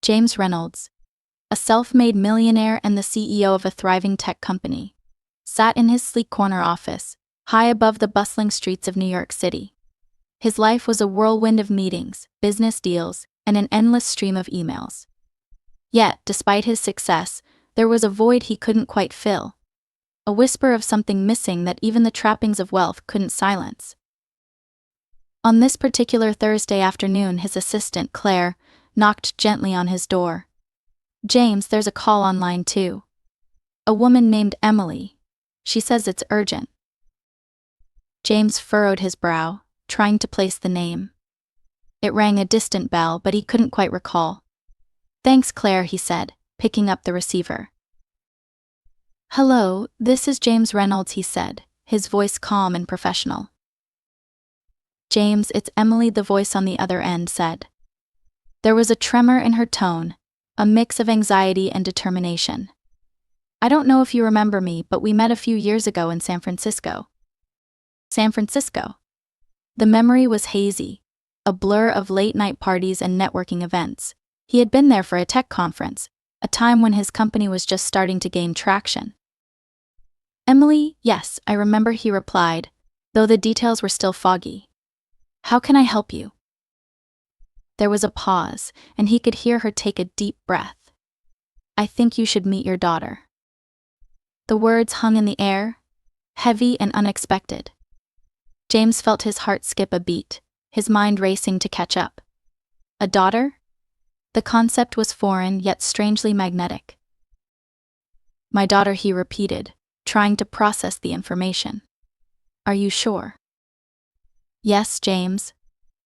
James Reynolds, a self-made millionaire and the CEO of a thriving tech company, sat in his sleek corner office, high above the bustling streets of New York City. His life was a whirlwind of meetings, business deals, and an endless stream of emails. Yet, despite his success, there was a void he couldn't quite fill. A whisper of something missing that even the trappings of wealth couldn't silence. On this particular Thursday afternoon, his assistant, Claire, knocked gently on his door. "James, there's a call on line 2. A woman named Emily. She says it's urgent." James furrowed his brow, trying to place the name. It rang a distant bell, but he couldn't quite recall. "Thanks, Claire," he said, picking up the receiver. "Hello, this is James Reynolds," he said, his voice calm and professional. "James, it's Emily," the voice on the other end said. There was a tremor in her tone, a mix of anxiety and determination. "I don't know if you remember me, but we met a few years ago in San Francisco." San Francisco? The memory was hazy, a blur of late-night parties and networking events. He had been there for a tech conference, a time when his company was just starting to gain traction. "Emily, yes, I remember," he replied, though the details were still foggy. "How can I help you?" There was a pause, and he could hear her take a deep breath. "I think you should meet your daughter." The words hung in the air, heavy and unexpected. James felt his heart skip a beat, his mind racing to catch up. A daughter? The concept was foreign yet strangely magnetic. "My daughter," he repeated, trying to process the information. "Are you sure?" "Yes, James.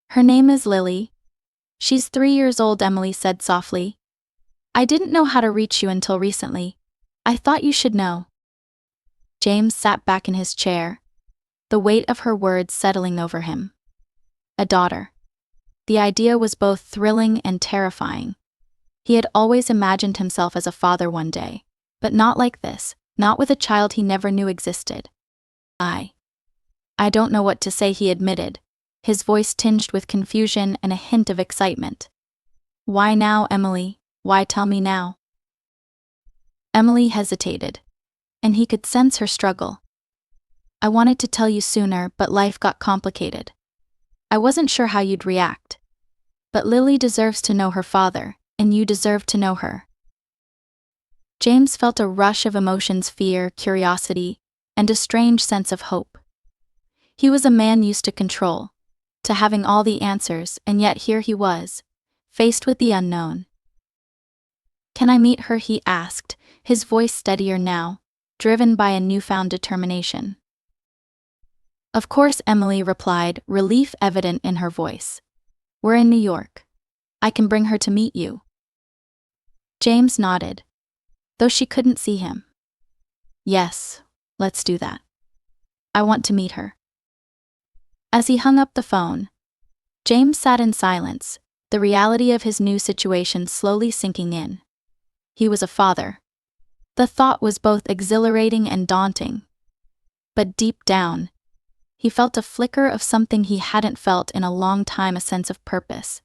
Her name is Lily. She's 3 years old," Emily said softly. "I didn't know how to reach you until recently. I thought you should know." James sat back in his chair, the weight of her words settling over him. A daughter. The idea was both thrilling and terrifying. He had always imagined himself as a father one day, but not like this, not with a child he never knew existed. I don't know what to say," he admitted, his voice tinged with confusion and a hint of excitement. "Why now, Emily? Why tell me now?" Emily hesitated, and he could sense her struggle. "I wanted to tell you sooner, but life got complicated. I wasn't sure how you'd react. But Lily deserves to know her father, and you deserve to know her." James felt a rush of emotions: fear, curiosity, and a strange sense of hope. He was a man used to control, to having all the answers, and yet here he was, faced with the unknown. "Can I meet her?" he asked, his voice steadier now, driven by a newfound determination. "Of course," Emily replied, relief evident in her voice. "We're in New York. I can bring her to meet you." James nodded, though she couldn't see him. "Yes, let's do that. I want to meet her." As he hung up the phone, James sat in silence, the reality of his new situation slowly sinking in. He was a father. The thought was both exhilarating and daunting. But deep down, he felt a flicker of something he hadn't felt in a long time: a sense of purpose,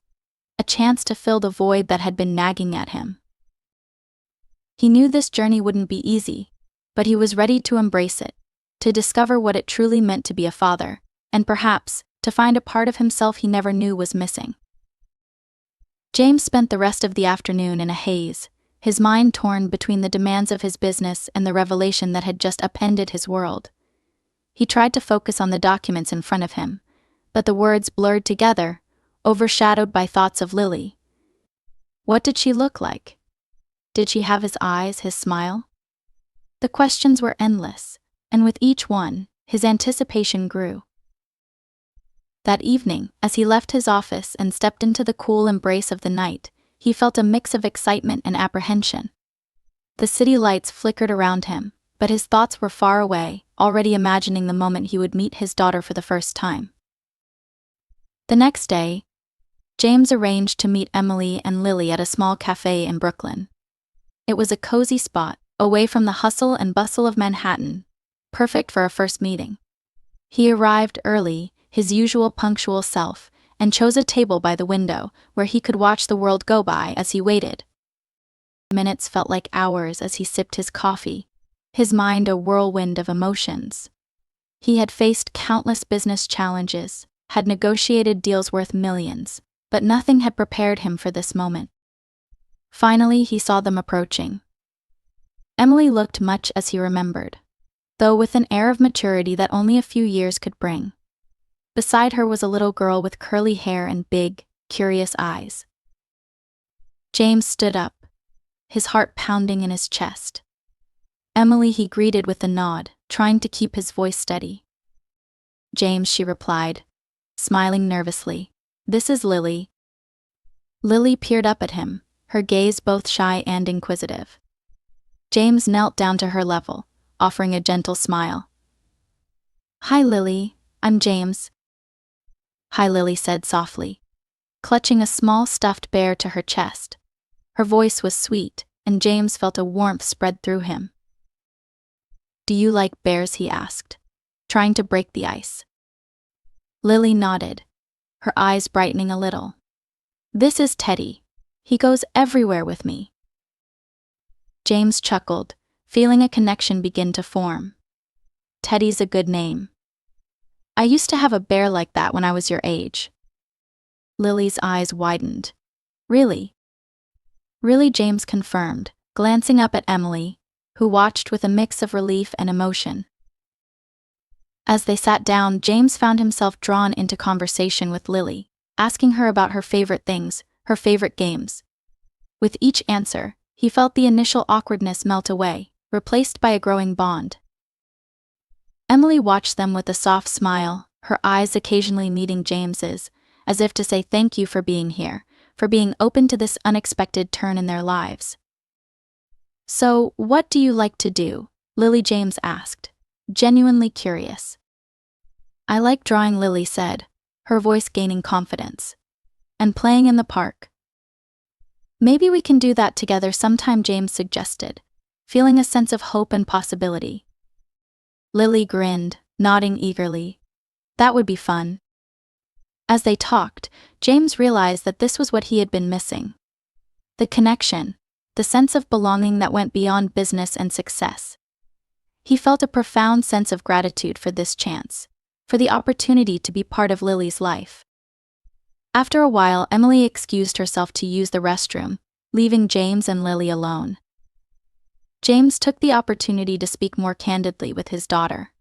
a chance to fill the void that had been nagging at him. He knew this journey wouldn't be easy, but he was ready to embrace it, to discover what it truly meant to be a father, and perhaps, to find a part of himself he never knew was missing. James spent the rest of the afternoon in a haze, his mind torn between the demands of his business and the revelation that had just upended his world. He tried to focus on the documents in front of him, but the words blurred together, overshadowed by thoughts of Lily. What did she look like? Did she have his eyes, his smile? The questions were endless, and with each one, his anticipation grew. That evening, as he left his office and stepped into the cool embrace of the night, he felt a mix of excitement and apprehension. The city lights flickered around him, but his thoughts were far away, already imagining the moment he would meet his daughter for the first time. The next day, James arranged to meet Emily and Lily at a small cafe in Brooklyn. It was a cozy spot, away from the hustle and bustle of Manhattan, perfect for a first meeting. He arrived early, his usual punctual self, and chose a table by the window where he could watch the world go by as he waited. Minutes felt like hours as he sipped his coffee, his mind a whirlwind of emotions. He had faced countless business challenges, had negotiated deals worth millions, but nothing had prepared him for this moment. Finally, he saw them approaching. Emily looked much as he remembered, though with an air of maturity that only a few years could bring. Beside her was a little girl with curly hair and big, curious eyes. James stood up, his heart pounding in his chest. Emily he greeted with a nod, trying to keep his voice steady. James, she replied, smiling nervously. This is Lily. Lily peered up at him, her gaze both shy and inquisitive. James knelt down to her level, offering a gentle smile. Hi, Lily, I'm James. Hi, Lily said softly, clutching a small stuffed bear to her chest. Her voice was sweet, and James felt a warmth spread through him. Do you like bears? He asked, trying to break the ice. Lily nodded, her eyes brightening a little. This is Teddy. He goes everywhere with me. James chuckled, feeling a connection begin to form. Teddy's a good name. I used to have a bear like that when I was your age. Lily's eyes widened. Really? Really, James confirmed, glancing up at Emily, who watched with a mix of relief and emotion. As they sat down, James found himself drawn into conversation with Lily, asking her about her favorite things, her favorite games. With each answer, he felt the initial awkwardness melt away, replaced by a growing bond. Emily watched them with a soft smile, her eyes occasionally meeting James's, as if to say thank you for being here, for being open to this unexpected turn in their lives. So, what do you like to do? Lily James asked, genuinely curious. I like drawing, Lily said, her voice gaining confidence. And playing in the park. Maybe we can do that together sometime, James suggested, feeling a sense of hope and possibility. Lily grinned, nodding eagerly. That would be fun. As they talked, James realized that this was what he had been missing. The connection, the sense of belonging that went beyond business and success. He felt a profound sense of gratitude for this chance, for the opportunity to be part of Lily's life. After a while, Emily excused herself to use the restroom, leaving James and Lily alone. James took the opportunity to speak more candidly with his daughter.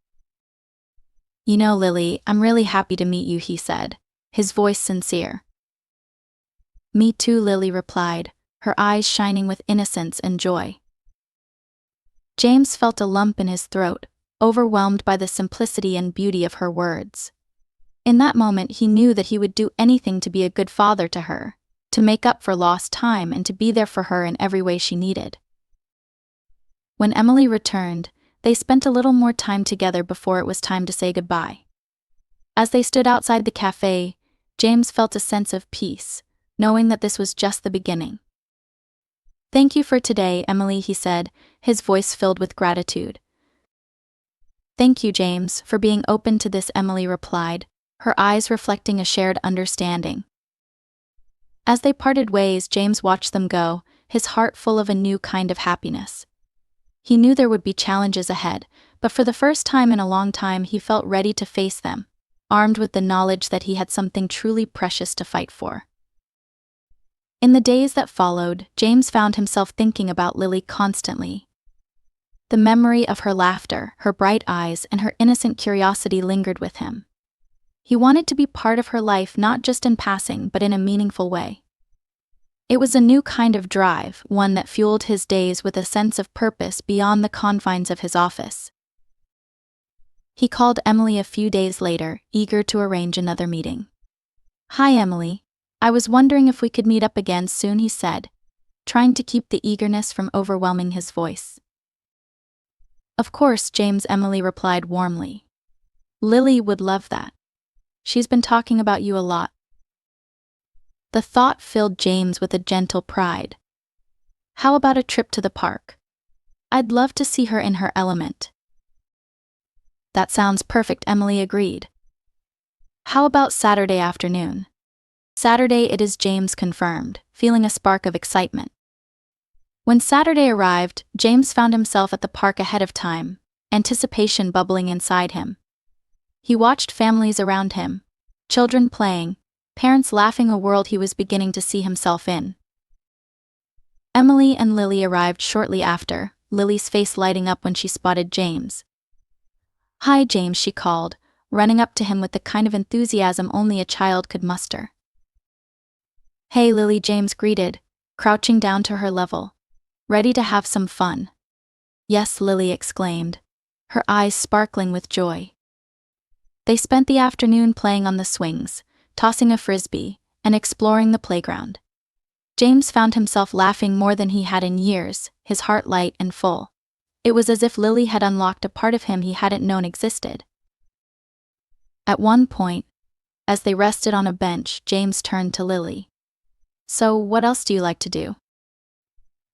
You know, Lily, I'm really happy to meet you, he said, his voice sincere. Me too, Lily replied, her eyes shining with innocence and joy. James felt a lump in his throat, overwhelmed by the simplicity and beauty of her words. In that moment, he knew that he would do anything to be a good father to her, to make up for lost time and to be there for her in every way she needed. When Emily returned, they spent a little more time together before it was time to say goodbye. As they stood outside the cafe, James felt a sense of peace, knowing that this was just the beginning. Thank you for today, Emily, he said, his voice filled with gratitude. Thank you, James, for being open to this, Emily replied, her eyes reflecting a shared understanding. As they parted ways, James watched them go, his heart full of a new kind of happiness. He knew there would be challenges ahead, but for the first time in a long time he felt ready to face them, armed with the knowledge that he had something truly precious to fight for. In the days that followed, James found himself thinking about Lily constantly. The memory of her laughter, her bright eyes, and her innocent curiosity lingered with him. He wanted to be part of her life not just in passing but in a meaningful way. It was a new kind of drive, one that fueled his days with a sense of purpose beyond the confines of his office. He called Emily a few days later, eager to arrange another meeting. Hi, Emily. I was wondering if we could meet up again soon, he said, trying to keep the eagerness from overwhelming his voice. Of course, James, Emily replied warmly. Lily would love that. She's been talking about you a lot. The thought filled James with a gentle pride. How about a trip to the park? I'd love to see her in her element. That sounds perfect, Emily agreed. How about Saturday afternoon? Saturday it is, James confirmed, feeling a spark of excitement. When Saturday arrived, James found himself at the park ahead of time, anticipation bubbling inside him. He watched families around him, children playing, parents laughing, a world he was beginning to see himself in. Emily and Lily arrived shortly after, Lily's face lighting up when she spotted James. "Hi, James," she called, running up to him with the kind of enthusiasm only a child could muster. "Hey, Lily," James greeted, crouching down to her level. "Ready to have some fun?" "Yes," Lily exclaimed, her eyes sparkling with joy. They spent the afternoon playing on the swings, tossing a frisbee, and exploring the playground. James found himself laughing more than he had in years, his heart light and full. It was as if Lily had unlocked a part of him he hadn't known existed. At one point, as they rested on a bench, James turned to Lily. "So, what else do you like to do?"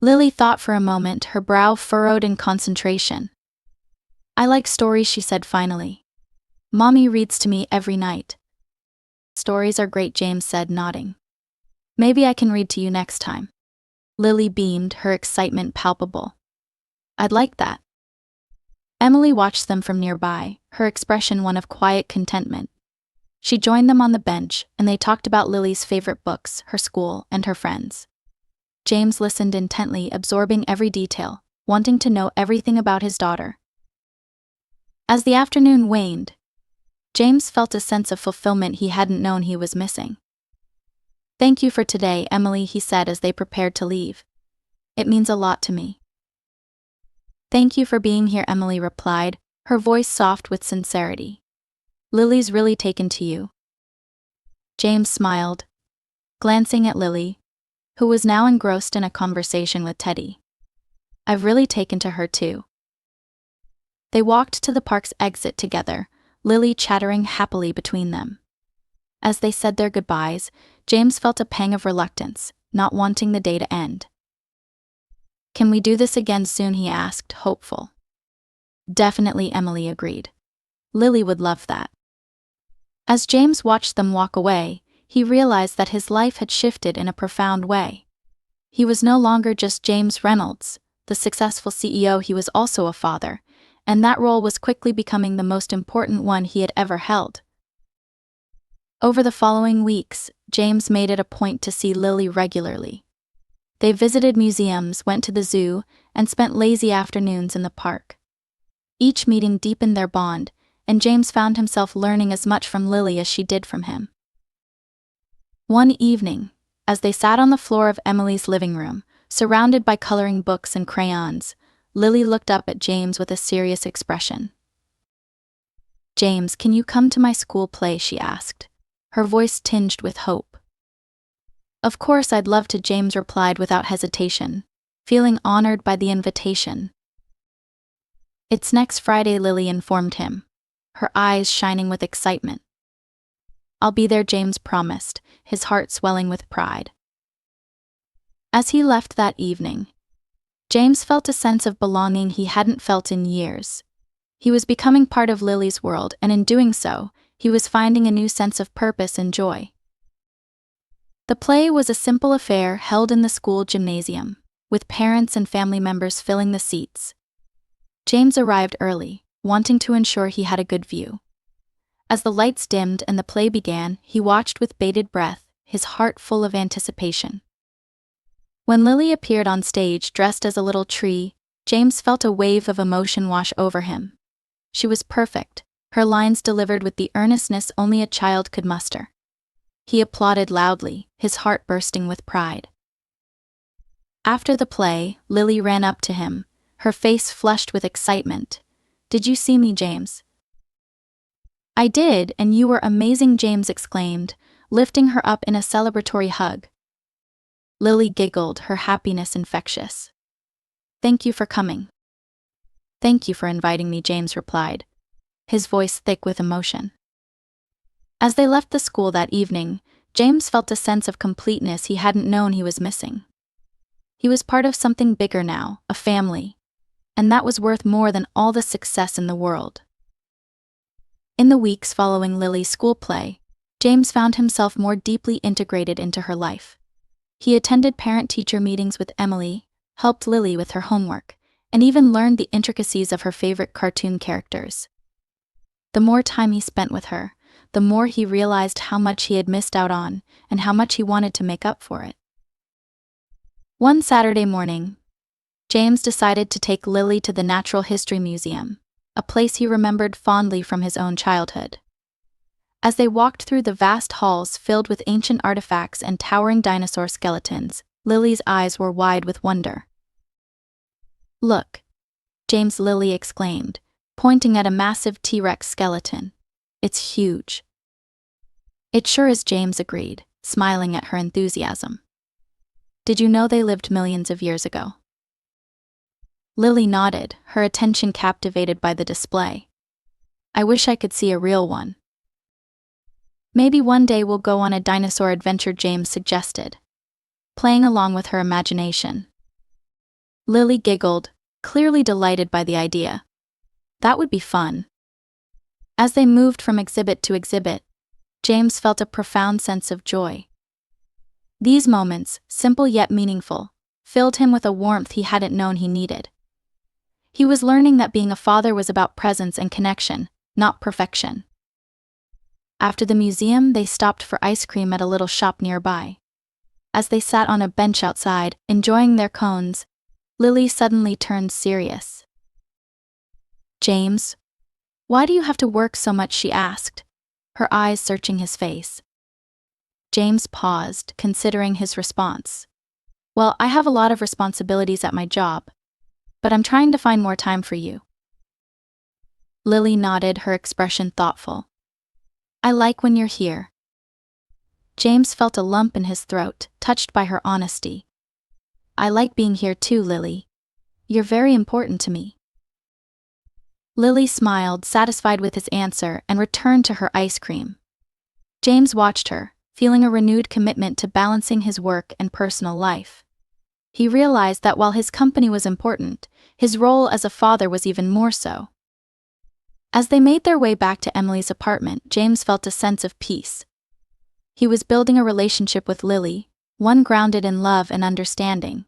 Lily thought for a moment, her brow furrowed in concentration. "I like stories," she said finally. "Mommy reads to me every night." "Stories are great," James said, nodding. "Maybe I can read to you next time." Lily beamed, her excitement palpable. "I'd like that." Emily watched them from nearby, her expression one of quiet contentment. She joined them on the bench, and they talked about Lily's favorite books, her school, and her friends. James listened intently, absorbing every detail, wanting to know everything about his daughter. As the afternoon waned, James felt a sense of fulfillment he hadn't known he was missing. "Thank you for today, Emily," he said as they prepared to leave. "It means a lot to me." "Thank you for being here," Emily replied, her voice soft with sincerity. "Lily's really taken to you." James smiled, glancing at Lily, who was now engrossed in a conversation with Teddy. "I've really taken to her too." They walked to the park's exit together, Lily chattering happily between them. As they said their goodbyes, James felt a pang of reluctance, not wanting the day to end. "Can we do this again soon?" he asked, hopeful. "Definitely," Emily agreed. "Lily would love that." As James watched them walk away, he realized that his life had shifted in a profound way. He was no longer just James Reynolds, the successful CEO, he was also a father, and that role was quickly becoming the most important one he had ever held. Over the following weeks, James made it a point to see Lily regularly. They visited museums, went to the zoo, and spent lazy afternoons in the park. Each meeting deepened their bond, and James found himself learning as much from Lily as she did from him. One evening, as they sat on the floor of Emily's living room, surrounded by coloring books and crayons, Lily looked up at James with a serious expression. "James, can you come to my school play?" she asked, her voice tinged with hope. "Of course, I'd love to," James replied without hesitation, feeling honored by the invitation. "It's next Friday," Lily informed him, her eyes shining with excitement. "I'll be there," James promised, his heart swelling with pride. As he left that evening, James felt a sense of belonging he hadn't felt in years. He was becoming part of Lily's world, and in doing so, he was finding a new sense of purpose and joy. The play was a simple affair held in the school gymnasium, with parents and family members filling the seats. James arrived early, wanting to ensure he had a good view. As the lights dimmed and the play began, he watched with bated breath, his heart full of anticipation. When Lily appeared on stage dressed as a little tree, James felt a wave of emotion wash over him. She was perfect, her lines delivered with the earnestness only a child could muster. He applauded loudly, his heart bursting with pride. After the play, Lily ran up to him, her face flushed with excitement. "Did you see me, James?" "I did, and you were amazing," James exclaimed, lifting her up in a celebratory hug. Lily giggled, her happiness infectious. "Thank you for coming." "Thank you for inviting me," James replied, his voice thick with emotion. As they left the school that evening, James felt a sense of completeness he hadn't known he was missing. He was part of something bigger now, a family, and that was worth more than all the success in the world. In the weeks following Lily's school play, James found himself more deeply integrated into her life. He attended parent-teacher meetings with Emily, helped Lily with her homework, and even learned the intricacies of her favorite cartoon characters. The more time he spent with her, the more he realized how much he had missed out on and how much he wanted to make up for it. One Saturday morning, James decided to take Lily to the Natural History Museum, a place he remembered fondly from his own childhood. As they walked through the vast halls filled with ancient artifacts and towering dinosaur skeletons, Lily's eyes were wide with wonder. "Look," Lily exclaimed, pointing at a massive T-Rex skeleton. "It's huge." "It sure is," James agreed, smiling at her enthusiasm. "Did you know they lived millions of years ago?" Lily nodded, her attention captivated by the display. "I wish I could see a real one." "Maybe one day we'll go on a dinosaur adventure," James suggested, playing along with her imagination. Lily giggled, clearly delighted by the idea. That would be fun. As they moved from exhibit to exhibit, James felt a profound sense of joy. These moments, simple yet meaningful, filled him with a warmth he hadn't known he needed. He was learning that being a father was about presence and connection, not perfection. After the museum, they stopped for ice cream at a little shop nearby. As they sat on a bench outside, enjoying their cones, Lily suddenly turned serious. "James, why do you have to work so much?" she asked, her eyes searching his face. James paused, considering his response. "Well, I have a lot of responsibilities at my job, but I'm trying to find more time for you." Lily nodded, her expression thoughtful. "I like when you're here." James felt a lump in his throat, touched by her honesty. "I like being here too, Lily. You're very important to me." Lily smiled, satisfied with his answer, and returned to her ice cream. James watched her, feeling a renewed commitment to balancing his work and personal life. He realized that while his company was important, his role as a father was even more so. As they made their way back to Emily's apartment, James felt a sense of peace. He was building a relationship with Lily, one grounded in love and understanding.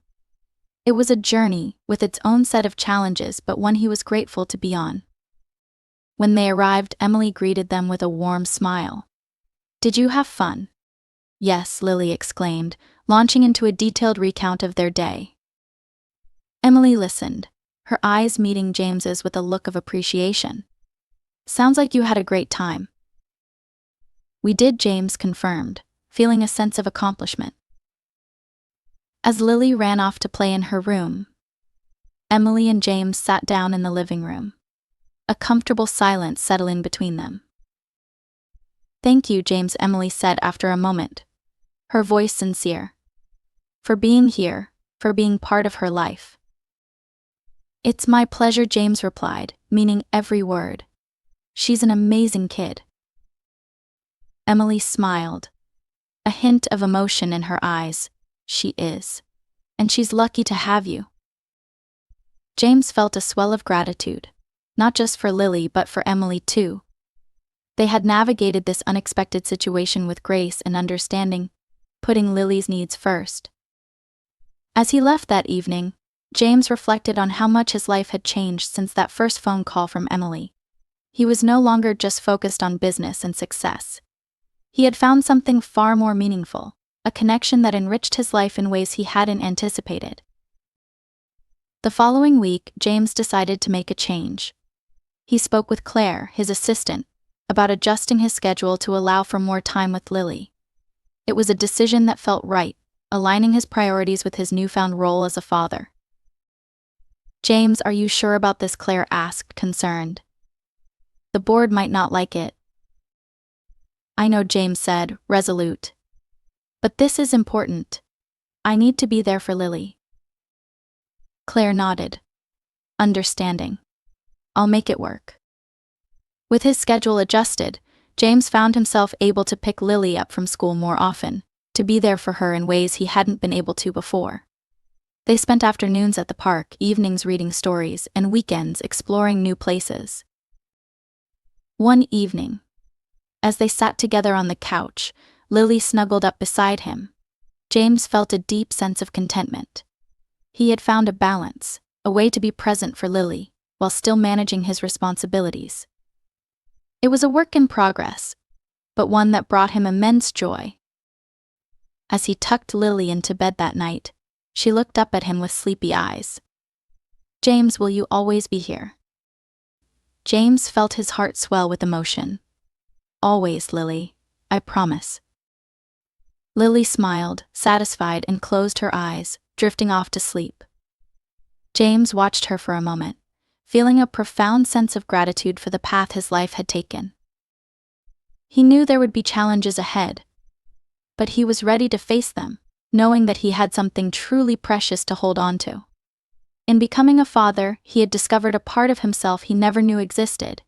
It was a journey, with its own set of challenges, but one he was grateful to be on. When they arrived, Emily greeted them with a warm smile. "Did you have fun?" "Yes," Lily exclaimed, launching into a detailed recount of their day. Emily listened, her eyes meeting James's with a look of appreciation. "Sounds like you had a great time." "We did," James confirmed, feeling a sense of accomplishment. As Lily ran off to play in her room, Emily and James sat down in the living room, a comfortable silence settling between them. "Thank you," Emily said after a moment, her voice sincere. "For being here, for being part of her life." "It's my pleasure," James replied, meaning every word. "She's an amazing kid." Emily smiled, a hint of emotion in her eyes. "She is. And she's lucky to have you." James felt a swell of gratitude, not just for Lily but for Emily too. They had navigated this unexpected situation with grace and understanding, putting Lily's needs first. As he left that evening, James reflected on how much his life had changed since that first phone call from Emily. He was no longer just focused on business and success. He had found something far more meaningful, a connection that enriched his life in ways he hadn't anticipated. The following week, James decided to make a change. He spoke with Claire, his assistant, about adjusting his schedule to allow for more time with Lily. It was a decision that felt right, aligning his priorities with his newfound role as a father. "James, are you sure about this?" Claire asked, concerned. "The board might not like it." "I know," James said, resolute. "But this is important. I need to be there for Lily." Claire nodded, understanding. "I'll make it work." With his schedule adjusted, James found himself able to pick Lily up from school more often, to be there for her in ways he hadn't been able to before. They spent afternoons at the park, evenings reading stories, and weekends exploring new places. One evening, As they sat together on the couch, Lily snuggled up beside him. James felt a deep sense of contentment. He had found a balance, a way to be present for Lily, while still managing his responsibilities. It was a work in progress, but one that brought him immense joy. As he tucked Lily into bed that night, she looked up at him with sleepy eyes. "James, will you always be here?" James felt his heart swell with emotion. "Always, Lily, I promise." Lily smiled, satisfied, and closed her eyes, drifting off to sleep. James watched her for a moment, feeling a profound sense of gratitude for the path his life had taken. He knew there would be challenges ahead, but he was ready to face them, knowing that he had something truly precious to hold on to. In becoming a father, he had discovered a part of himself he never knew existed,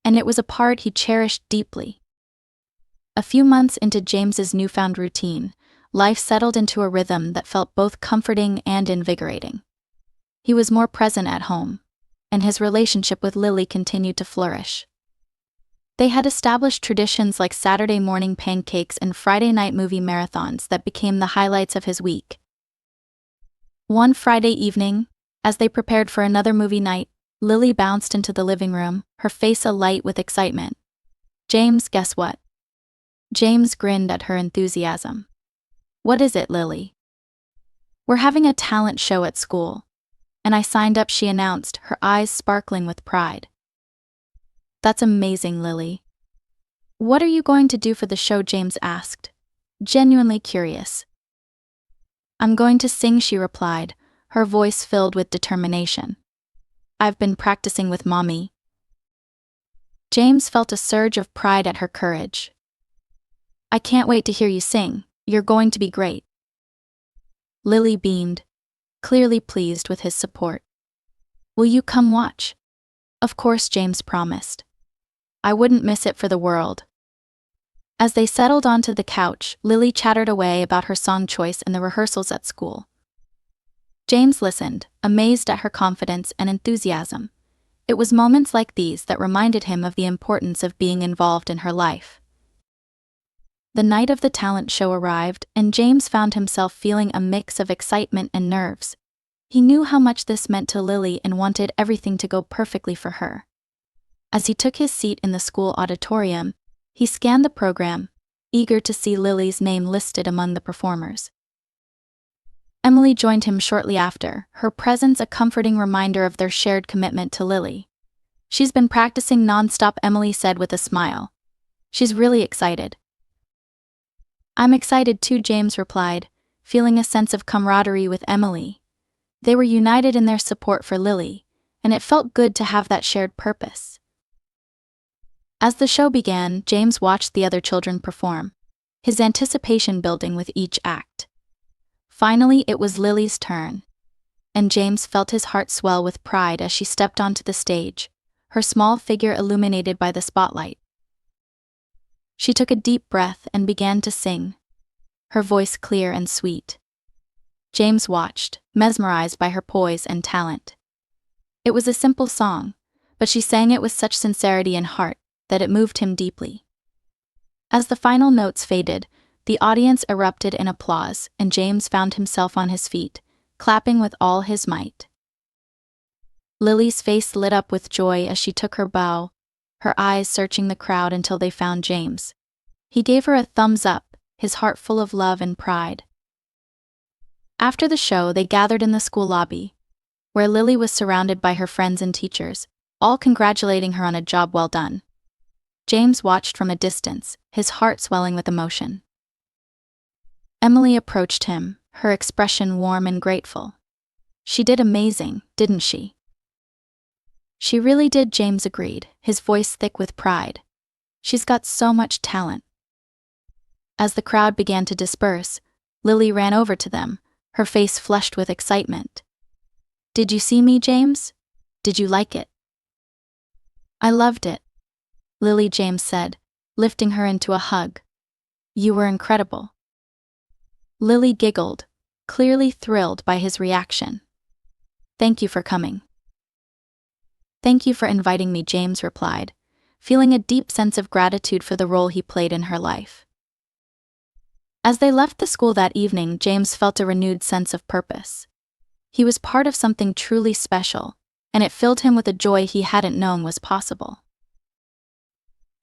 and it was a part he cherished deeply. A few months into James's newfound routine, life settled into a rhythm that felt both comforting and invigorating. He was more present at home, and his relationship with Lily continued to flourish. They had established traditions like Saturday morning pancakes and Friday night movie marathons that became the highlights of his week. One Friday evening, as they prepared for another movie night, Lily bounced into the living room, her face alight with excitement. "James, guess what?" James grinned at her enthusiasm. "What is it, Lily?" "We're having a talent show at school, and I signed up," she announced, her eyes sparkling with pride. "That's amazing, Lily. What are you going to do for the show?" James asked, genuinely curious. "I'm going to sing," she replied, her voice filled with determination. "I've been practicing with Mommy." James felt a surge of pride at her courage. "I can't wait to hear you sing. You're going to be great." Lily beamed, clearly pleased with his support. "Will you come watch?" "Of course," James promised. "I wouldn't miss it for the world." As they settled onto the couch, Lily chattered away about her song choice and the rehearsals at school. James listened, amazed at her confidence and enthusiasm. It was moments like these that reminded him of the importance of being involved in her life. The night of the talent show arrived, and James found himself feeling a mix of excitement and nerves. He knew how much this meant to Lily and wanted everything to go perfectly for her. As he took his seat in the school auditorium, he scanned the program, eager to see Lily's name listed among the performers. Emily joined him shortly after, her presence a comforting reminder of their shared commitment to Lily. "She's been practicing non-stop," Emily said with a smile. "She's really excited." "I'm excited too," James replied, feeling a sense of camaraderie with Emily. They were united in their support for Lily, and it felt good to have that shared purpose. As the show began, James watched the other children perform, his anticipation building with each act. Finally, it was Lily's turn, and James felt his heart swell with pride as she stepped onto the stage, her small figure illuminated by the spotlight. She took a deep breath and began to sing, her voice clear and sweet. James watched, mesmerized by her poise and talent. It was a simple song, but she sang it with such sincerity and heart that it moved him deeply. As the final notes faded, the audience erupted in applause, and James found himself on his feet, clapping with all his might. Lily's face lit up with joy as she took her bow, her eyes searching the crowd until they found James. He gave her a thumbs up, his heart full of love and pride. After the show, they gathered in the school lobby, where Lily was surrounded by her friends and teachers, all congratulating her on a job well done. James watched from a distance, his heart swelling with emotion. Emily approached him, her expression warm and grateful. "She did amazing, didn't she?" "She really did," James agreed, his voice thick with pride. "She's got so much talent." As the crowd began to disperse, Lily ran over to them, her face flushed with excitement. "Did you see me, James? Did you like it?" "I loved it," Lily, James said, lifting her into a hug. "You were incredible." Lily giggled, clearly thrilled by his reaction. "Thank you for coming." "Thank you for inviting me," James replied, feeling a deep sense of gratitude for the role he played in her life. As they left the school that evening, James felt a renewed sense of purpose. He was part of something truly special, and it filled him with a joy he hadn't known was possible.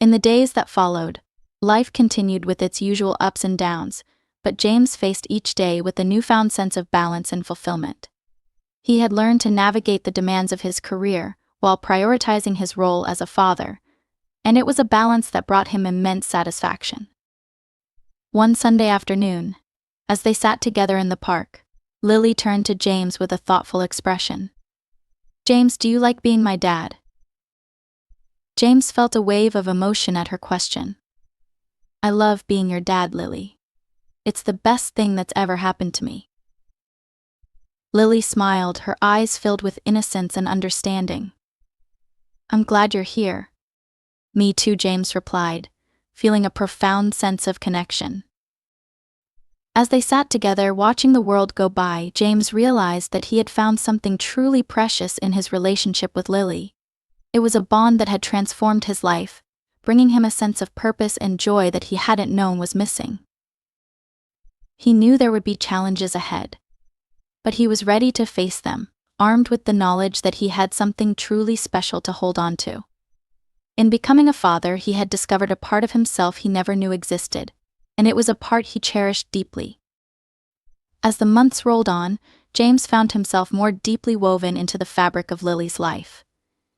In the days that followed, life continued with its usual ups and downs, but James faced each day with a newfound sense of balance and fulfillment. He had learned to navigate the demands of his career while prioritizing his role as a father, and it was a balance that brought him immense satisfaction. One Sunday afternoon, as they sat together in the park, Lily turned to James with a thoughtful expression. "James, do you like being my dad?" James felt a wave of emotion at her question. "I love being your dad, Lily. It's the best thing that's ever happened to me." Lily smiled, her eyes filled with innocence and understanding. "I'm glad you're here." "Me too," James replied, feeling a profound sense of connection. As they sat together watching the world go by, James realized that he had found something truly precious in his relationship with Lily. It was a bond that had transformed his life, bringing him a sense of purpose and joy that he hadn't known was missing. He knew there would be challenges ahead, but he was ready to face them, armed with the knowledge that he had something truly special to hold on to. In becoming a father, he had discovered a part of himself he never knew existed, and it was a part he cherished deeply. As the months rolled on, James found himself more deeply woven into the fabric of Lily's life.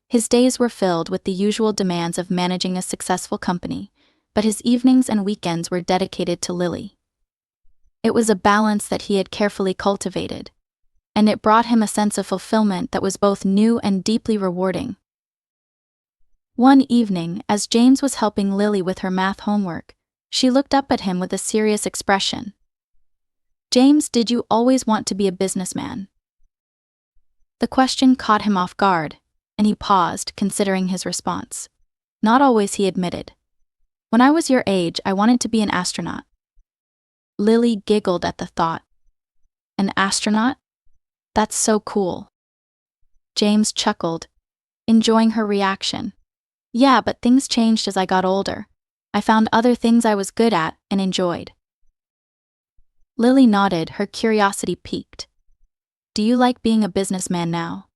His days were filled with the usual demands of managing a successful company, but his evenings and weekends were dedicated to Lily. It was a balance that he had carefully cultivated, and it brought him a sense of fulfillment that was both new and deeply rewarding. One evening, as James was helping Lily with her math homework, she looked up at him with a serious expression. "James, did you always want to be a businessman?" The question caught him off guard, and he paused, considering his response. "Not always," he admitted. "When I was your age, I wanted to be an astronaut." Lily giggled at the thought. "An astronaut? That's so cool." James chuckled, enjoying her reaction. "Yeah, but things changed as I got older. I found other things I was good at and enjoyed." Lily nodded, her curiosity piqued. "Do you like being a businessman now?"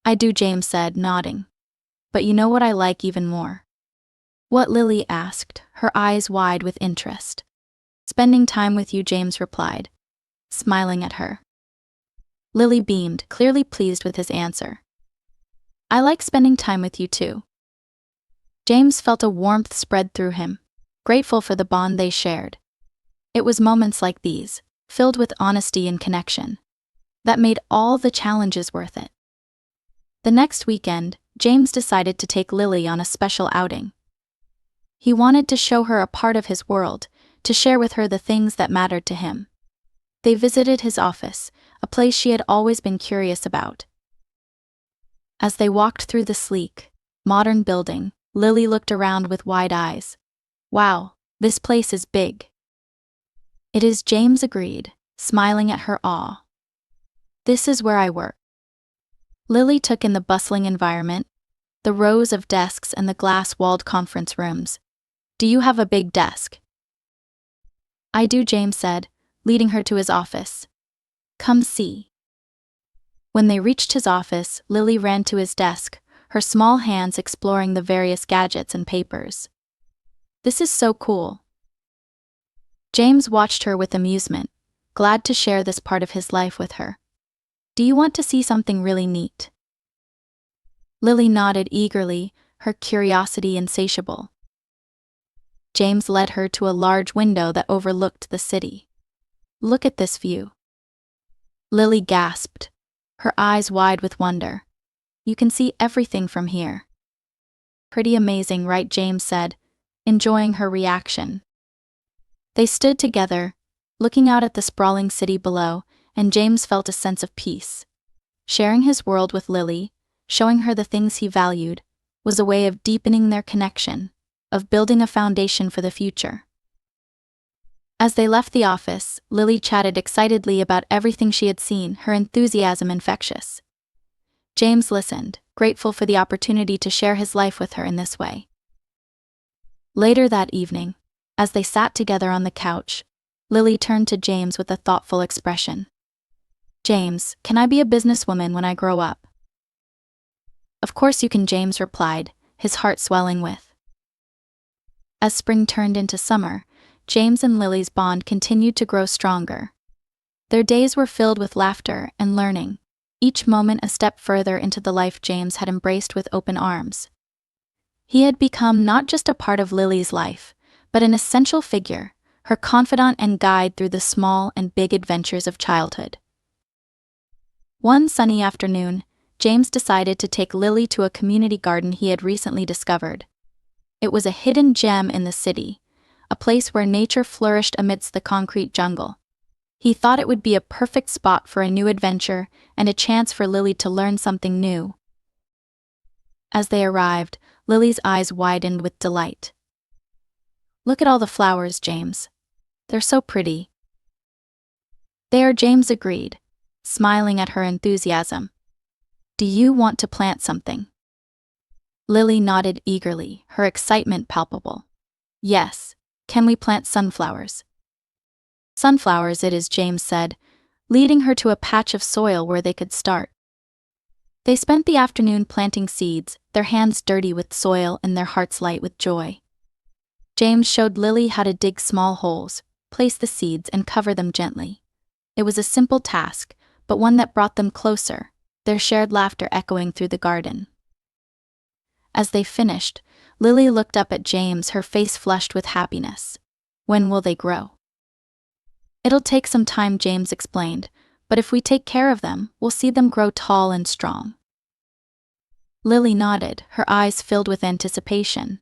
"I do," James said, nodding. "But you know what I like even more?" "What?" Lily asked, her eyes wide with interest. "Spending time with you," James replied, smiling at her. Lily beamed, clearly pleased with his answer. "I like spending time with you too." James felt a warmth spread through him, grateful for the bond they shared. It was moments like these, filled with honesty and connection, that made all the challenges worth it. The next weekend, James decided to take Lily on a special outing. He wanted to show her a part of his world, to share with her the things that mattered to him. They visited his office, a place she had always been curious about. As they walked through the sleek, modern building, Lily looked around with wide eyes. "Wow, this place is big." "It is," James agreed, smiling at her awe. "This is where I work." Lily took in the bustling environment, the rows of desks and the glass-walled conference rooms. "Do you have a big desk?" "I do," James said, leading her to his office. "Come see." When they reached his office, Lily ran to his desk, her small hands exploring the various gadgets and papers. "This is so cool." James watched her with amusement, glad to share this part of his life with her. "Do you want to see something really neat?" Lily nodded eagerly, her curiosity insatiable. James led her to a large window that overlooked the city. "Look at this view." Lily gasped, her eyes wide with wonder. "You can see everything from here." "Pretty amazing, right?" James said, enjoying her reaction. They stood together, looking out at the sprawling city below, and James felt a sense of peace. Sharing his world with Lily, showing her the things he valued, was a way of deepening their connection, of building a foundation for the future. As they left the office, Lily chatted excitedly about everything she had seen, her enthusiasm infectious. James listened, grateful for the opportunity to share his life with her in this way. Later that evening, as they sat together on the couch, Lily turned to James with a thoughtful expression. "James, can I be a businesswoman when I grow up?" "Of course you can," James replied, his heart swelling with. As spring turned into summer, James and Lily's bond continued to grow stronger. Their days were filled with laughter and learning, each moment a step further into the life James had embraced with open arms. He had become not just a part of Lily's life, but an essential figure, her confidant and guide through the small and big adventures of childhood. One sunny afternoon, James decided to take Lily to a community garden he had recently discovered. It was a hidden gem in the city, a place where nature flourished amidst the concrete jungle. He thought it would be a perfect spot for a new adventure and a chance for Lily to learn something new. As they arrived, Lily's eyes widened with delight. "Look at all the flowers, James. They're so pretty." "They are," James agreed, smiling at her enthusiasm. "Do you want to plant something?" Lily nodded eagerly, her excitement palpable. "Yes, can we plant sunflowers?" "Sunflowers it is," James said, leading her to a patch of soil where they could start. They spent the afternoon planting seeds, their hands dirty with soil and their hearts light with joy. James showed Lily how to dig small holes, place the seeds and cover them gently. It was a simple task, but one that brought them closer, their shared laughter echoing through the garden. As they finished, Lily looked up at James, her face flushed with happiness. "When will they grow?" "It'll take some time," James explained, "but if we take care of them, we'll see them grow tall and strong." Lily nodded, her eyes filled with anticipation.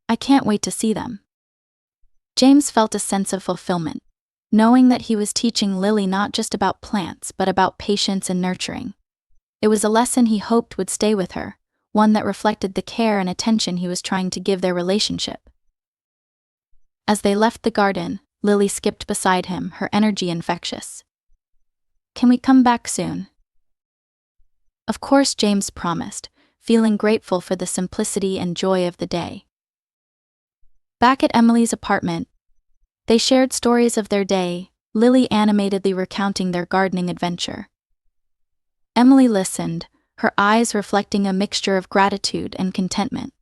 "I can't wait to see them." James felt a sense of fulfillment, knowing that he was teaching Lily not just about plants but about patience and nurturing. It was a lesson he hoped would stay with her, one that reflected the care and attention he was trying to give their relationship. As they left the garden, Lily skipped beside him, her energy infectious. "Can we come back soon?" Of course, James promised, feeling grateful for the simplicity and joy of the day. Back at Emily's apartment, they shared stories of their day, Lily animatedly recounting their gardening adventure. Emily listened, her eyes reflecting a mixture of gratitude and contentment.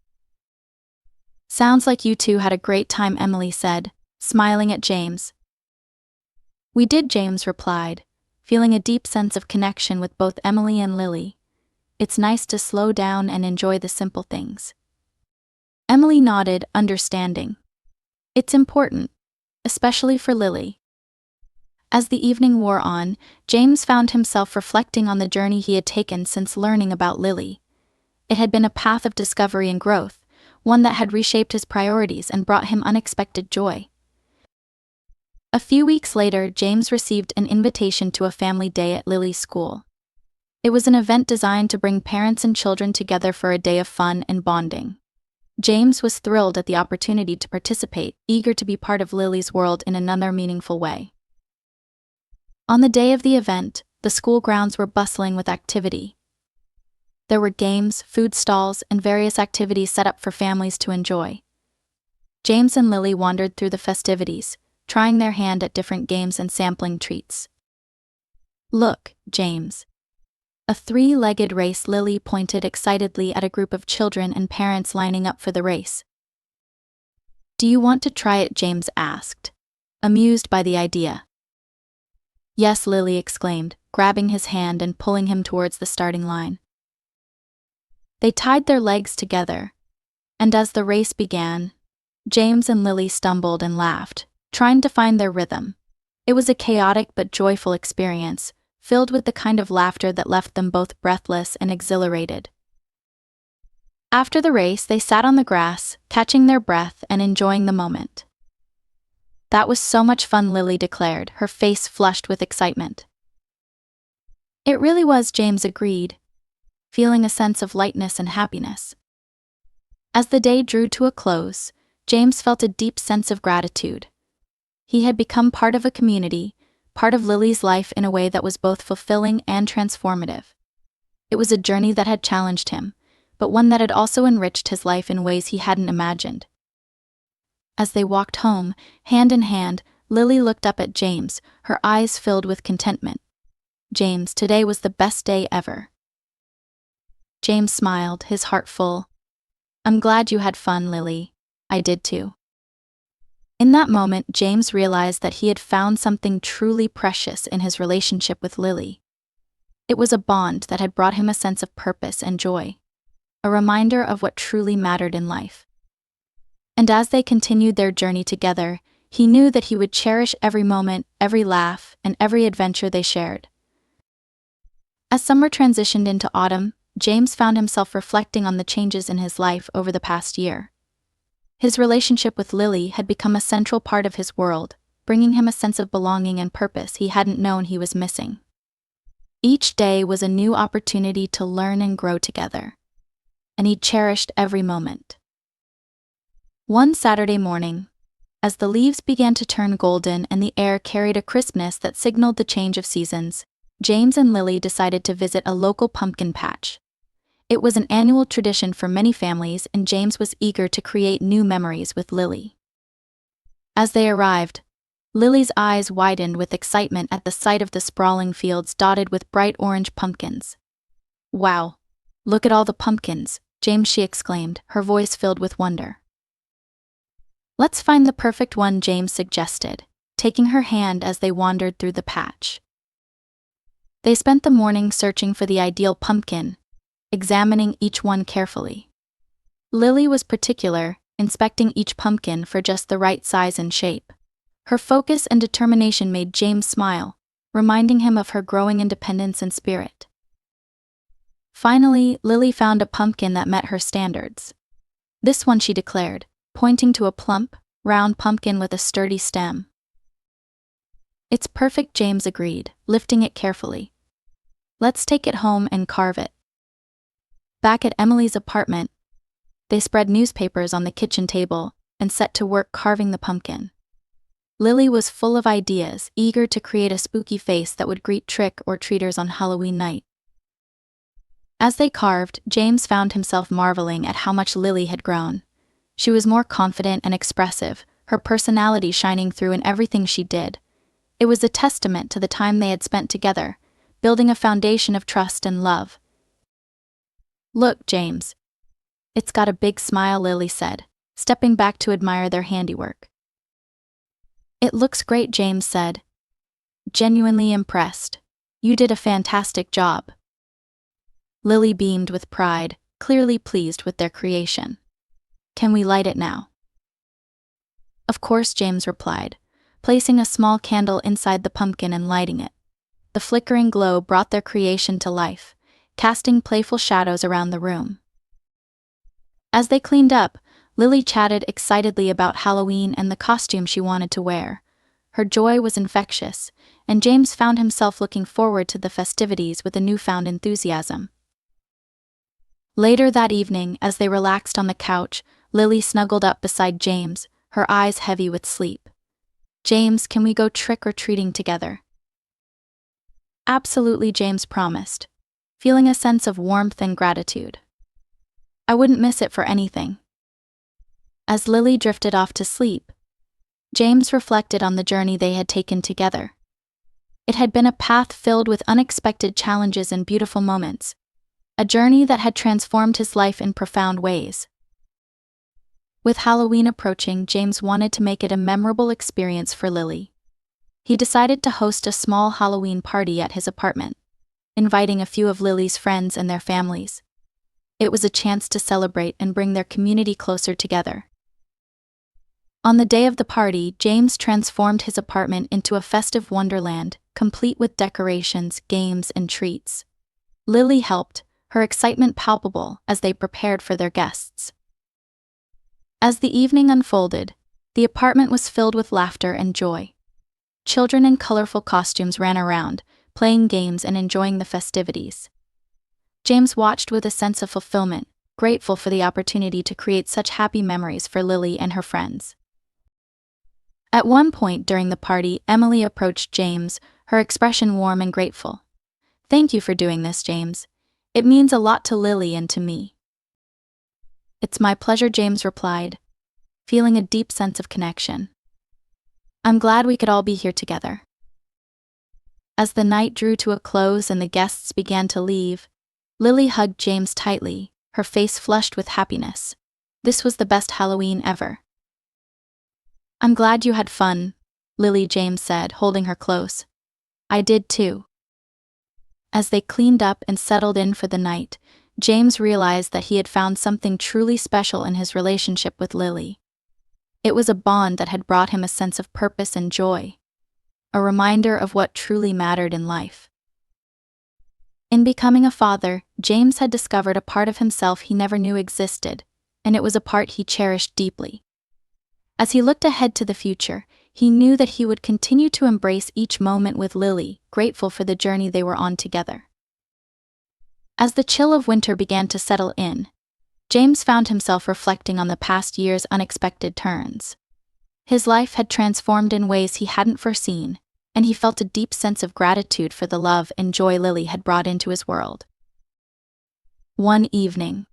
"Sounds like you two had a great time," Emily said, smiling at James. "We did," James replied, feeling a deep sense of connection with both Emily and Lily. It's nice to slow down and enjoy the simple things. Emily nodded, understanding. It's important, especially for Lily. As the evening wore on, James found himself reflecting on the journey he had taken since learning about Lily. It had been a path of discovery and growth, one that had reshaped his priorities and brought him unexpected joy. A few weeks later, James received an invitation to a family day at Lily's school. It was an event designed to bring parents and children together for a day of fun and bonding. James was thrilled at the opportunity to participate, eager to be part of Lily's world in another meaningful way. On the day of the event, the school grounds were bustling with activity. There were games, food stalls, and various activities set up for families to enjoy. James and Lily wandered through the festivities, trying their hand at different games and sampling treats. "Look, James." A three-legged race, Lily pointed excitedly at a group of children and parents lining up for the race. "Do you want to try it?" James asked, amused by the idea. "Yes," Lily exclaimed, grabbing his hand and pulling him towards the starting line. They tied their legs together, and as the race began, James and Lily stumbled and laughed, trying to find their rhythm. It was a chaotic but joyful experience, filled with the kind of laughter that left them both breathless and exhilarated. After the race, they sat on the grass, catching their breath and enjoying the moment. "That was so much fun," Lily declared, her face flushed with excitement. "It really was," James agreed, feeling a sense of lightness and happiness. As the day drew to a close, James felt a deep sense of gratitude. He had become part of a community, part of Lily's life in a way that was both fulfilling and transformative. It was a journey that had challenged him, but one that had also enriched his life in ways he hadn't imagined. As they walked home, hand in hand, Lily looked up at James, her eyes filled with contentment. "James, today was the best day ever." James smiled, his heart full. "I'm glad you had fun, Lily. I did too." In that moment, James realized that he had found something truly precious in his relationship with Lily. It was a bond that had brought him a sense of purpose and joy, a reminder of what truly mattered in life. And as they continued their journey together, he knew that he would cherish every moment, every laugh, and every adventure they shared. As summer transitioned into autumn, James found himself reflecting on the changes in his life over the past year. His relationship with Lily had become a central part of his world, bringing him a sense of belonging and purpose he hadn't known he was missing. Each day was a new opportunity to learn and grow together, and he cherished every moment. One Saturday morning, as the leaves began to turn golden and the air carried a crispness that signaled the change of seasons, James and Lily decided to visit a local pumpkin patch. It was an annual tradition for many families, and James was eager to create new memories with Lily. As they arrived, Lily's eyes widened with excitement at the sight of the sprawling fields dotted with bright orange pumpkins. "Wow! Look at all the pumpkins," she exclaimed, her voice filled with wonder. "Let's find the perfect one," James suggested, taking her hand as they wandered through the patch. They spent the morning searching for the ideal pumpkin, examining each one carefully. Lily was particular, inspecting each pumpkin for just the right size and shape. Her focus and determination made James smile, reminding him of her growing independence and spirit. Finally, Lily found a pumpkin that met her standards. "This one," she declared, pointing to a plump, round pumpkin with a sturdy stem. "It's perfect," James agreed, lifting it carefully. "Let's take it home and carve it." Back at Emily's apartment, they spread newspapers on the kitchen table and set to work carving the pumpkin. Lily was full of ideas, eager to create a spooky face that would greet trick-or-treaters on Halloween night. As they carved, James found himself marveling at how much Lily had grown. She was more confident and expressive, her personality shining through in everything she did. It was a testament to the time they had spent together, building a foundation of trust and love. "Look, James. It's got a big smile," Lily said, stepping back to admire their handiwork. "It looks great," James said, genuinely impressed. "You did a fantastic job." Lily beamed with pride, clearly pleased with their creation. "Can we light it now?" "Of course," James replied, placing a small candle inside the pumpkin and lighting it. The flickering glow brought their creation to life, casting playful shadows around the room. As they cleaned up, Lily chatted excitedly about Halloween and the costume she wanted to wear. Her joy was infectious, and James found himself looking forward to the festivities with a newfound enthusiasm. Later that evening, as they relaxed on the couch, Lily snuggled up beside James, her eyes heavy with sleep. "James, can we go trick-or-treating together?" "Absolutely," James promised, feeling a sense of warmth and gratitude. "I wouldn't miss it for anything." As Lily drifted off to sleep, James reflected on the journey they had taken together. It had been a path filled with unexpected challenges and beautiful moments, a journey that had transformed his life in profound ways. With Halloween approaching, James wanted to make it a memorable experience for Lily. He decided to host a small Halloween party at his apartment, inviting a few of Lily's friends and their families. It was a chance to celebrate and bring their community closer together. On the day of the party, James transformed his apartment into a festive wonderland, complete with decorations, games, and treats. Lily helped, her excitement palpable as they prepared for their guests. As the evening unfolded, the apartment was filled with laughter and joy. Children in colorful costumes ran around, playing games and enjoying the festivities. James watched with a sense of fulfillment, grateful for the opportunity to create such happy memories for Lily and her friends. At one point during the party, Emily approached James, her expression warm and grateful. "Thank you for doing this, James. It means a lot to Lily and to me. It's my pleasure, James replied, feeling a deep sense of connection. I'm glad we could all be here together. As the night drew to a close and the guests began to leave, Lily hugged James tightly, her face flushed with happiness. This was the best Halloween ever. I'm glad you had fun, Lily, James said, holding her close. I did too. As they cleaned up and settled in for the night, James realized that he had found something truly special in his relationship with Lily. It was a bond that had brought him a sense of purpose and joy, a reminder of what truly mattered in life. In becoming a father, James had discovered a part of himself he never knew existed, and it was a part he cherished deeply. As he looked ahead to the future, he knew that he would continue to embrace each moment with Lily, grateful for the journey they were on together. As the chill of winter began to settle in, James found himself reflecting on the past year's unexpected turns. His life had transformed in ways he hadn't foreseen, and he felt a deep sense of gratitude for the love and joy Lily had brought into his world. One evening,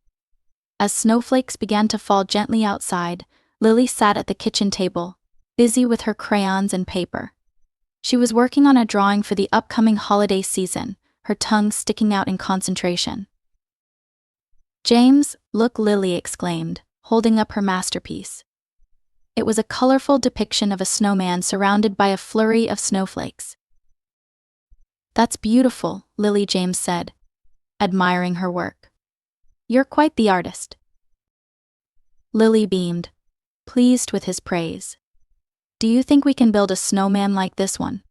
as snowflakes began to fall gently outside, Lily sat at the kitchen table, busy with her crayons and paper. She was working on a drawing for the upcoming holiday season, her tongue sticking out in concentration. James, look, Lily exclaimed, holding up her masterpiece. It was a colorful depiction of a snowman surrounded by a flurry of snowflakes. That's beautiful, Lily, James said, admiring her work. You're quite the artist. Lily beamed, pleased with his praise. Do you think we can build a snowman like this one?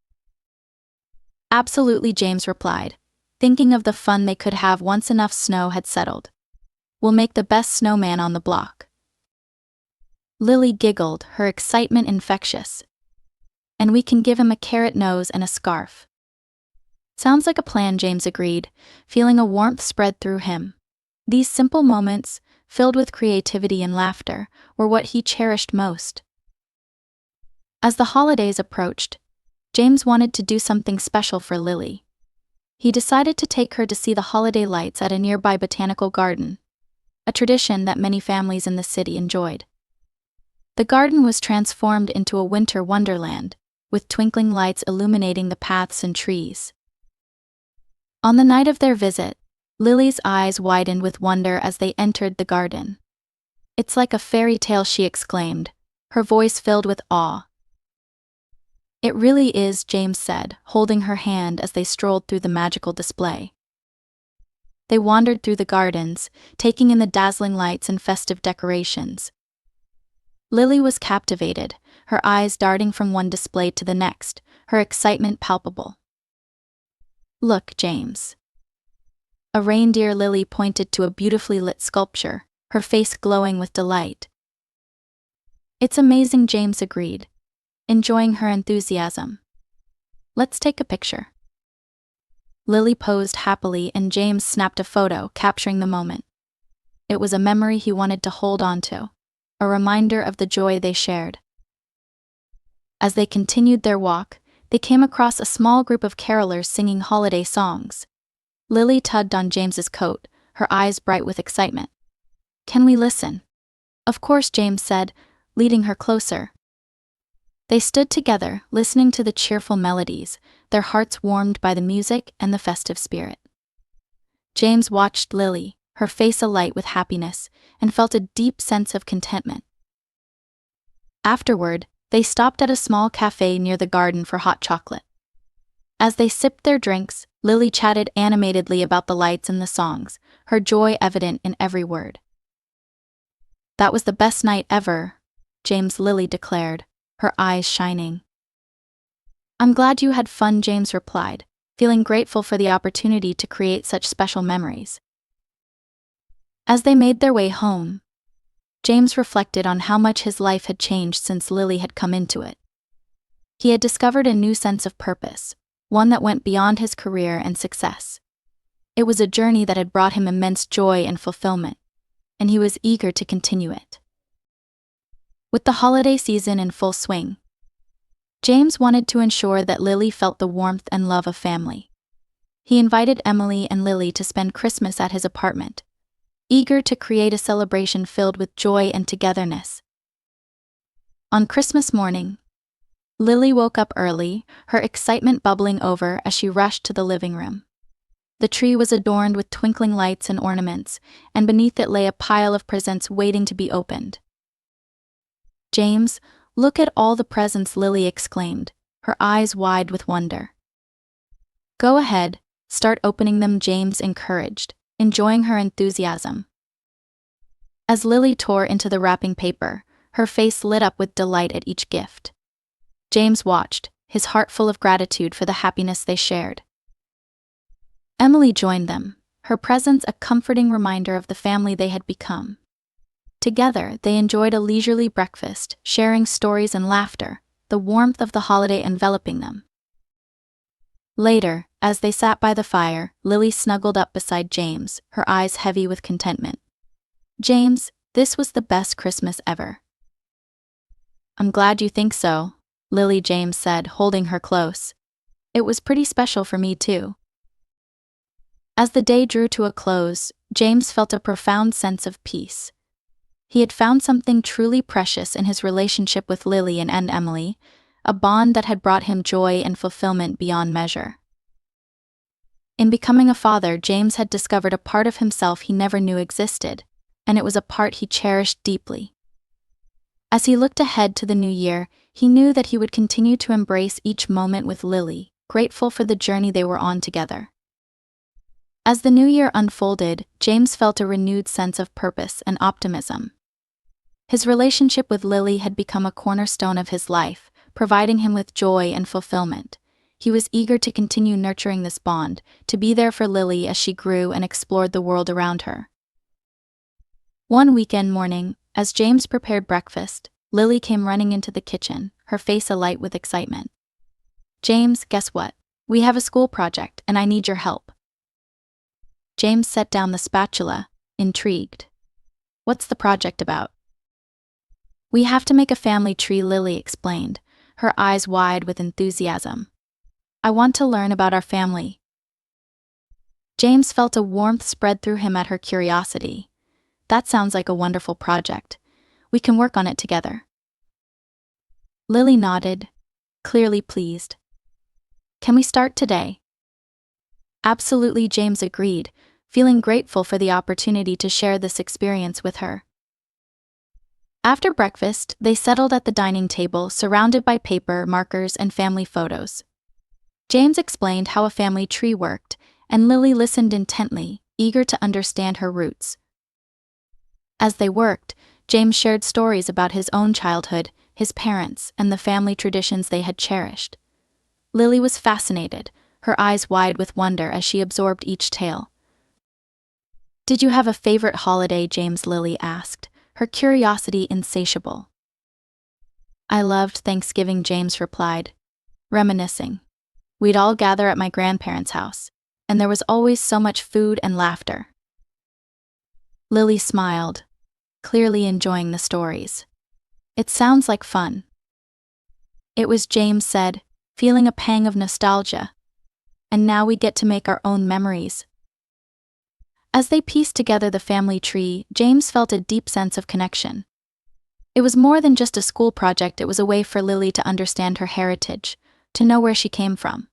Absolutely, James replied, thinking of the fun they could have once enough snow had settled. We'll make the best snowman on the block. Lily giggled, her excitement infectious. And we can give him a carrot nose and a scarf. Sounds like a plan, James agreed, feeling a warmth spread through him. These simple moments, filled with creativity and laughter, were what he cherished most. As the holidays approached, James wanted to do something special for Lily. He decided to take her to see the holiday lights at a nearby botanical garden, a tradition that many families in the city enjoyed. The garden was transformed into a winter wonderland, with twinkling lights illuminating the paths and trees. On the night of their visit, Lily's eyes widened with wonder as they entered the garden. It's like a fairy tale, she exclaimed, her voice filled with awe. It really is, James said, holding her hand as they strolled through the magical display. They wandered through the gardens, taking in the dazzling lights and festive decorations. Lily was captivated, her eyes darting from one display to the next, her excitement palpable. Look, James. A reindeer, Lily pointed to a beautifully lit sculpture, her face glowing with delight. It's amazing, James agreed, enjoying her enthusiasm. Let's take a picture. Lily posed happily and James snapped a photo, capturing the moment. It was a memory he wanted to hold on to, a reminder of the joy they shared. As they continued their walk, they came across a small group of carolers singing holiday songs. Lily tugged on James's coat, her eyes bright with excitement. Can we listen? Of course, James said, leading her closer. They stood together, listening to the cheerful melodies, their hearts warmed by the music and the festive spirit. James watched Lily, her face alight with happiness, and felt a deep sense of contentment. Afterward, they stopped at a small cafe near the garden for hot chocolate. As they sipped their drinks, Lily chatted animatedly about the lights and the songs, her joy evident in every word. That was the best night ever, James, Lily declared, her eyes shining. I'm glad you had fun, James replied, feeling grateful for the opportunity to create such special memories. As they made their way home, James reflected on how much his life had changed since Lily had come into it. He had discovered a new sense of purpose, one that went beyond his career and success. It was a journey that had brought him immense joy and fulfillment, and he was eager to continue it. With the holiday season in full swing, James wanted to ensure that Lily felt the warmth and love of family. He invited Emily and Lily to spend Christmas at his apartment, eager to create a celebration filled with joy and togetherness. On Christmas morning, Lily woke up early, her excitement bubbling over as she rushed to the living room. The tree was adorned with twinkling lights and ornaments, and beneath it lay a pile of presents waiting to be opened. "James, look at all the presents," Lily exclaimed, her eyes wide with wonder. "Go ahead, start opening them," James encouraged, enjoying her enthusiasm. As Lily tore into the wrapping paper, her face lit up with delight at each gift. James watched, his heart full of gratitude for the happiness they shared. Emily joined them, her presence a comforting reminder of the family they had become. Together, they enjoyed a leisurely breakfast, sharing stories and laughter, the warmth of the holiday enveloping them. Later, as they sat by the fire, Lily snuggled up beside James, her eyes heavy with contentment. "James, this was the best Christmas ever." "I'm glad you think so," Lily, James said, holding her close. "It was pretty special for me too." As the day drew to a close, James felt a profound sense of peace. He had found something truly precious in his relationship with Lily and Emily, a bond that had brought him joy and fulfillment beyond measure. In becoming a father, James had discovered a part of himself he never knew existed, and it was a part he cherished deeply. As he looked ahead to the new year, he knew that he would continue to embrace each moment with Lily, grateful for the journey they were on together. As the new year unfolded, James felt a renewed sense of purpose and optimism. His relationship with Lily had become a cornerstone of his life, providing him with joy and fulfillment. He was eager to continue nurturing this bond, to be there for Lily as she grew and explored the world around her. One weekend morning, as James prepared breakfast, Lily came running into the kitchen, her face alight with excitement. "James, guess what? We have a school project, and I need your help." James set down the spatula, intrigued. "What's the project about?" "We have to make a family tree," Lily explained, her eyes wide with enthusiasm. "I want to learn about our family." James felt a warmth spread through him at her curiosity. "That sounds like a wonderful project. We can work on it together." Lily nodded, clearly pleased. "Can we start today?" "Absolutely," James agreed, feeling grateful for the opportunity to share this experience with her. After breakfast, they settled at the dining table, surrounded by paper, markers, and family photos. James explained how a family tree worked, and Lily listened intently, eager to understand her roots. As they worked, James shared stories about his own childhood, his parents, and the family traditions they had cherished. Lily was fascinated, her eyes wide with wonder as she absorbed each tale. "Did you have a favorite holiday?" James, Lily asked, her curiosity insatiable. "I loved Thanksgiving," James replied, reminiscing. "We'd all gather at my grandparents' house, and there was always so much food and laughter." Lily smiled, clearly enjoying the stories. "It sounds like fun." "It was," James said, feeling a pang of nostalgia. "And now we get to make our own memories." As they pieced together the family tree, James felt a deep sense of connection. It was more than just a school project, it was a way for Lily to understand her heritage, to know where she came from.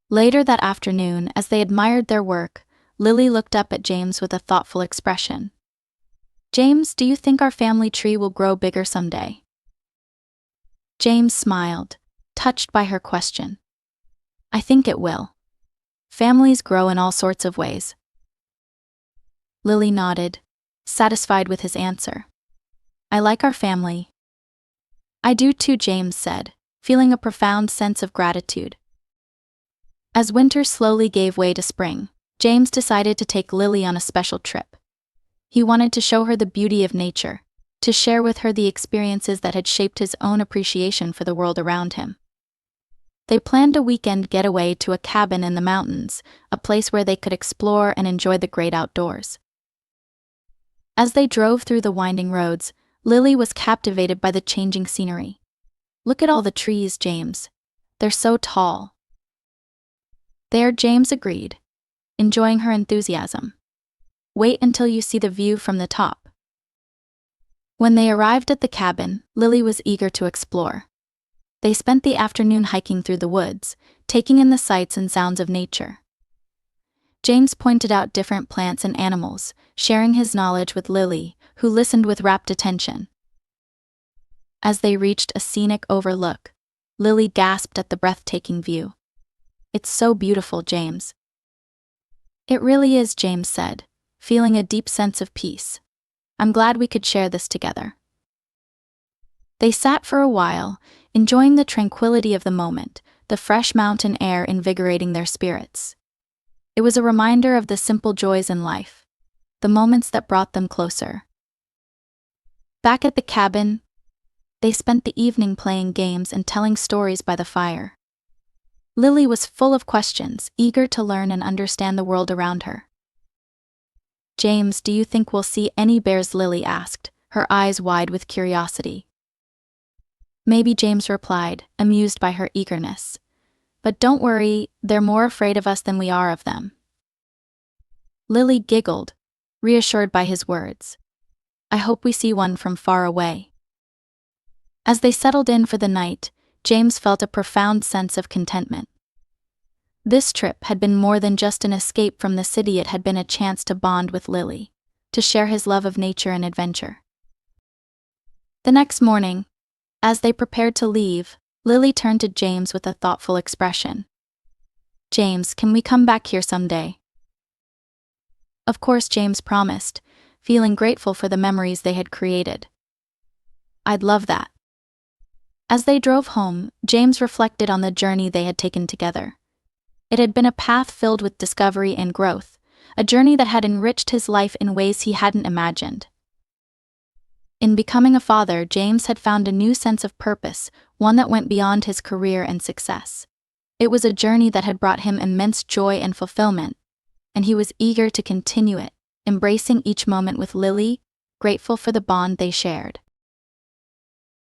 Later that afternoon, as they admired their work, Lily looked up at James with a thoughtful expression. "James, do you think our family tree will grow bigger someday?" James smiled, touched by her question. "I think it will. Families grow in all sorts of ways." Lily nodded, satisfied with his answer. "I like our family." "I do too," James said, feeling a profound sense of gratitude. As winter slowly gave way to spring, James decided to take Lily on a special trip. He wanted to show her the beauty of nature, to share with her the experiences that had shaped his own appreciation for the world around him. They planned a weekend getaway to a cabin in the mountains, a place where they could explore and enjoy the great outdoors. As they drove through the winding roads, Lily was captivated by the changing scenery. "Look at all the trees, James. They're so tall." There, James agreed, enjoying her enthusiasm. Wait until you see the view from the top. When they arrived at the cabin, Lily was eager to explore. They spent the afternoon hiking through the woods, taking in the sights and sounds of nature. James pointed out different plants and animals, sharing his knowledge with Lily, who listened with rapt attention. As they reached a scenic overlook, Lily gasped at the breathtaking view. "It's so beautiful, James." "It really is," James said, feeling a deep sense of peace. "I'm glad we could share this together." They sat for a while, enjoying the tranquility of the moment, the fresh mountain air invigorating their spirits. It was a reminder of the simple joys in life, the moments that brought them closer. Back at the cabin, they spent the evening playing games and telling stories by the fire. Lily was full of questions, eager to learn and understand the world around her. "James, do you think we'll see any bears?" Lily asked, her eyes wide with curiosity. "Maybe," James replied, amused by her eagerness. "But don't worry, they're more afraid of us than we are of them." Lily giggled, reassured by his words. "I hope we see one from far away." As they settled in for the night, James felt a profound sense of contentment. This trip had been more than just an escape from the city. It had been a chance to bond with Lily, to share his love of nature and adventure. The next morning, as they prepared to leave, Lily turned to James with a thoughtful expression. "James, can we come back here someday?" Of course, James promised, feeling grateful for the memories they had created. "I'd love that." As they drove home, James reflected on the journey they had taken together. It had been a path filled with discovery and growth, a journey that had enriched his life in ways he hadn't imagined. In becoming a father, James had found a new sense of purpose, one that went beyond his career and success. It was a journey that had brought him immense joy and fulfillment, and he was eager to continue it, embracing each moment with Lily, grateful for the bond they shared.